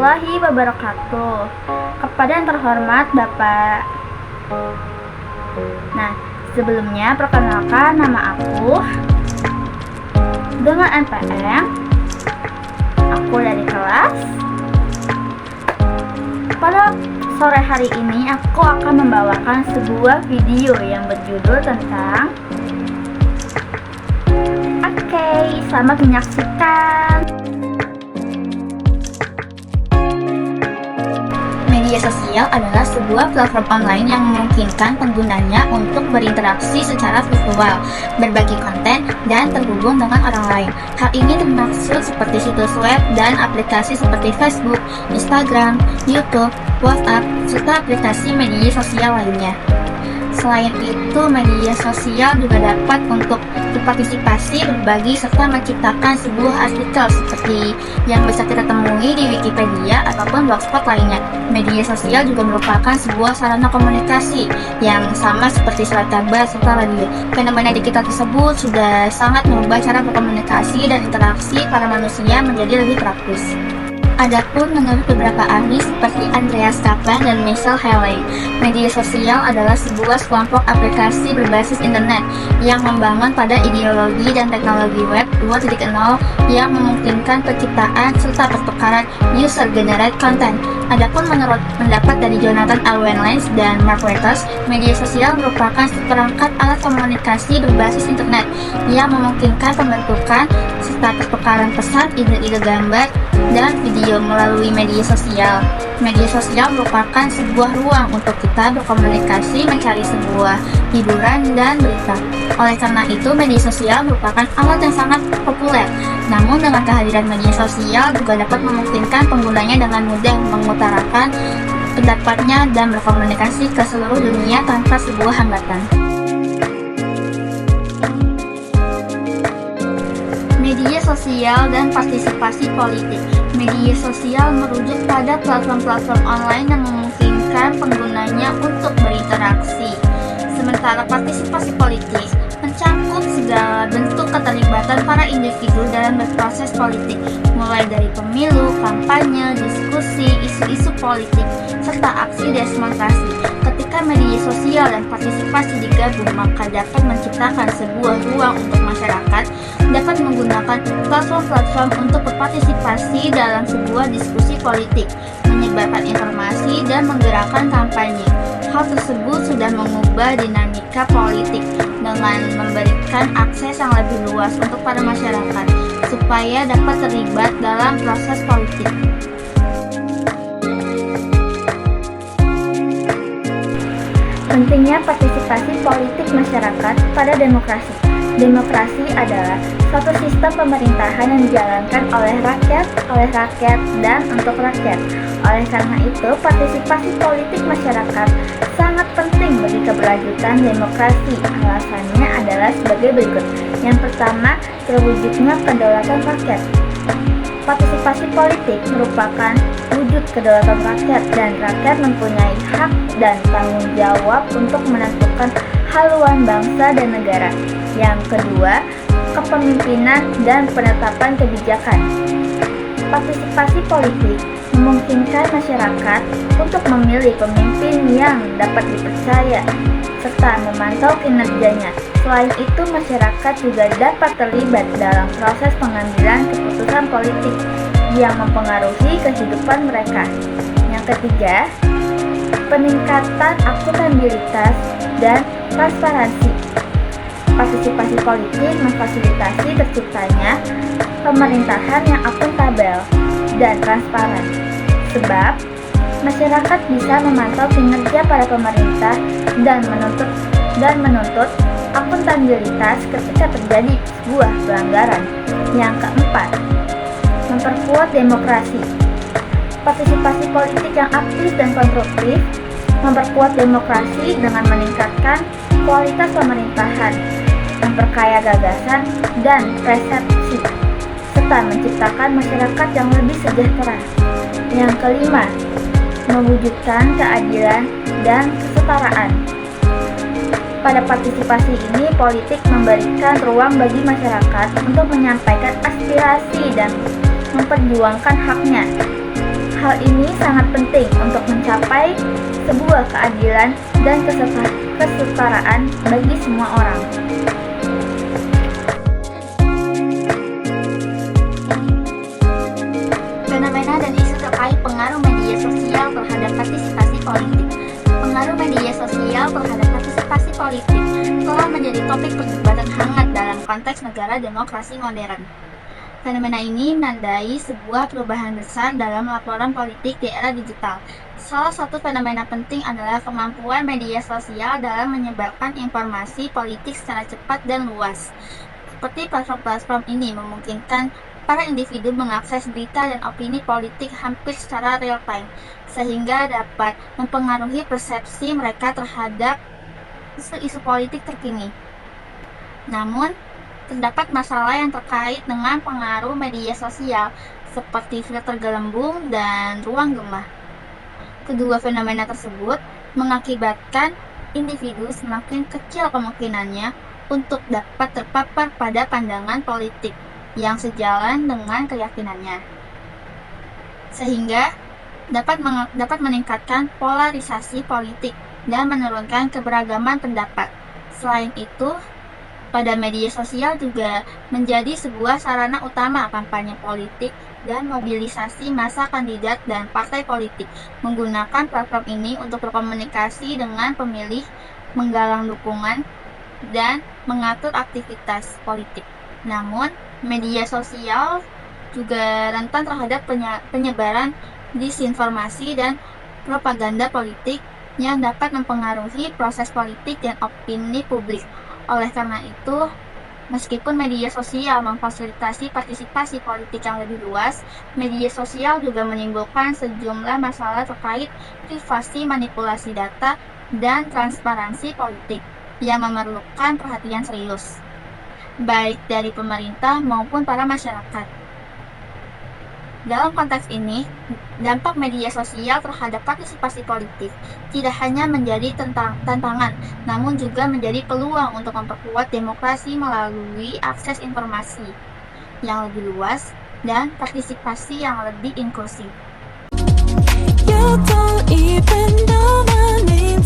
warahmatullahi wabarakatuh. Kepada yang terhormat Bapak. Nah, sebelumnya perkenalkan nama aku dengan NPM. Aku dari kelas. Pada sore hari ini aku akan membawakan sebuah video yang berjudul tentang selamat menyaksikan. Media sosial adalah sebuah platform online yang memungkinkan penggunanya untuk berinteraksi secara visual, berbagi konten, dan terhubung dengan orang lain. Hal ini termaksud seperti situs web dan aplikasi seperti Facebook, Instagram, YouTube, WhatsApp, serta aplikasi media sosial lainnya. Selain itu, media sosial juga dapat untuk berpartisipasi, berbagi, serta menciptakan sebuah artikel seperti yang bisa kita temui di Wikipedia ataupun blogspot lainnya. Media sosial juga merupakan sebuah sarana komunikasi yang sama seperti surat kabar serta radio. Fenomena digital tersebut sudah sangat mengubah cara berkomunikasi dan interaksi para manusia menjadi lebih praktis. Adapun menurut beberapa ahli seperti Andreas Kaplan dan Michelle Haley, media sosial adalah sebuah kelompok aplikasi berbasis internet yang membangun pada ideologi dan teknologi web 2.0 yang memungkinkan penciptaan serta pertukaran user-generated content. Adapun menurut pendapat dari Jonathan Alwenlens dan Mark Waters, media sosial merupakan seperangkat alat komunikasi berbasis internet yang memungkinkan pembentukan serta pertukaran pesan, ide-ide gambar, dan video melalui media sosial. Media sosial merupakan sebuah ruang untuk kita berkomunikasi, mencari sebuah hiburan dan berita. Oleh karena itu, media sosial merupakan alat yang sangat populer. Namun dengan kehadiran media sosial juga dapat memungkinkan penggunanya dengan mudah mengutarakan pendapatnya dan berkomunikasi ke seluruh dunia tanpa sebuah hambatan. Media sosial dan partisipasi politik. Media sosial merujuk pada platform-platform online yang memungkinkan penggunanya untuk berinteraksi. Sementara partisipasi politik mencakup segala bentuk keterlibatan para individu dalam berproses politik, mulai dari pemilu, kampanye, diskusi, isu-isu politik, serta aksi demonstrasi. Ketika media sosial dan partisipasi digabung, maka dapat menciptakan sebuah ruang untuk masyarakat dapat menggunakan platform-platform untuk berpartisipasi dalam sebuah diskusi politik, menyebarkan informasi, dan menggerakkan kampanye. Hal tersebut sudah mengubah dinamika politik dengan memberikan akses yang lebih luas untuk para masyarakat supaya dapat terlibat dalam proses politik. Pentingnya partisipasi politik masyarakat pada demokrasi. Demokrasi adalah suatu sistem pemerintahan yang dijalankan oleh rakyat, dan untuk rakyat. Oleh karena itu, partisipasi politik masyarakat sangat penting bagi keberlanjutan demokrasi. Alasannya adalah sebagai berikut. Yang pertama, terwujudnya kedaulatan rakyat. Partisipasi politik merupakan wujud kedaulatan rakyat dan rakyat mempunyai hak dan tanggung jawab untuk menentukan haluan bangsa dan negara. Yang kedua, kepemimpinan dan penetapan kebijakan. Partisipasi politik memungkinkan masyarakat untuk memilih pemimpin yang dapat dipercaya serta memantau kinerjanya. Selain itu, masyarakat juga dapat terlibat dalam proses pengambilan keputusan politik yang mempengaruhi kehidupan mereka. Yang ketiga, peningkatan akuntabilitas dan transparansi. Partisipasi politik memfasilitasi terciptanya pemerintahan yang akuntabel dan transparan. Sebab, masyarakat bisa memantau kinerja para pemerintah dan menuntut akuntabilitas ketika terjadi sebuah pelanggaran. Yang keempat, memperkuat demokrasi. Partisipasi politik yang aktif dan konstruktif memperkuat demokrasi dengan meningkatkan kualitas pemerintahan, memperkaya gagasan dan persepsi, serta menciptakan masyarakat yang lebih sejahtera. Yang kelima, mewujudkan keadilan dan kesetaraan. Pada partisipasi ini, politik memberikan ruang bagi masyarakat untuk menyampaikan aspirasi dan memperjuangkan haknya. Hal ini sangat penting untuk mencapai sebuah keadilan dan kesetaraan bagi semua orang. Fenomena dan isu terkait pengaruh media sosial terhadap partisipasi politik. Pengaruh media sosial terhadap partisipasi politik telah menjadi topik perdebatan hangat dalam konteks negara demokrasi modern. Fenomena ini menandai sebuah perubahan besar dalam laporan politik di era digital. Salah satu fenomena penting adalah kemampuan media sosial dalam menyebarkan informasi politik secara cepat dan luas. Seperti platform-platform ini memungkinkan para individu mengakses berita dan opini politik hampir secara real time, sehingga dapat mempengaruhi persepsi mereka terhadap isu-isu politik terkini. Namun, terdapat masalah yang terkait dengan pengaruh media sosial, seperti filter gelembung dan ruang gemah. Kedua fenomena tersebut mengakibatkan individu semakin kecil kemungkinannya untuk dapat terpapar pada pandangan politik yang sejalan dengan keyakinannya, sehingga dapat meningkatkan polarisasi politik dan menurunkan keberagaman pendapat. Selain itu, pada media sosial juga menjadi sebuah sarana utama kampanye politik dan mobilisasi massa kandidat dan partai politik. Menggunakan platform ini untuk berkomunikasi dengan pemilih, menggalang dukungan, dan mengatur aktivitas politik. Namun, media sosial juga rentan terhadap penyebaran disinformasi dan propaganda politik yang dapat mempengaruhi proses politik dan opini publik. Oleh karena itu, meskipun media sosial memfasilitasi partisipasi politik yang lebih luas, media sosial juga menimbulkan sejumlah masalah terkait privasi, manipulasi data, dan transparansi politik yang memerlukan perhatian serius, baik dari pemerintah maupun para masyarakat. Dalam konteks ini, dampak media sosial terhadap partisipasi politik tidak hanya menjadi tantangan, namun juga menjadi peluang untuk memperkuat demokrasi melalui akses informasi yang lebih luas dan partisipasi yang lebih inklusif. You don't even know my name,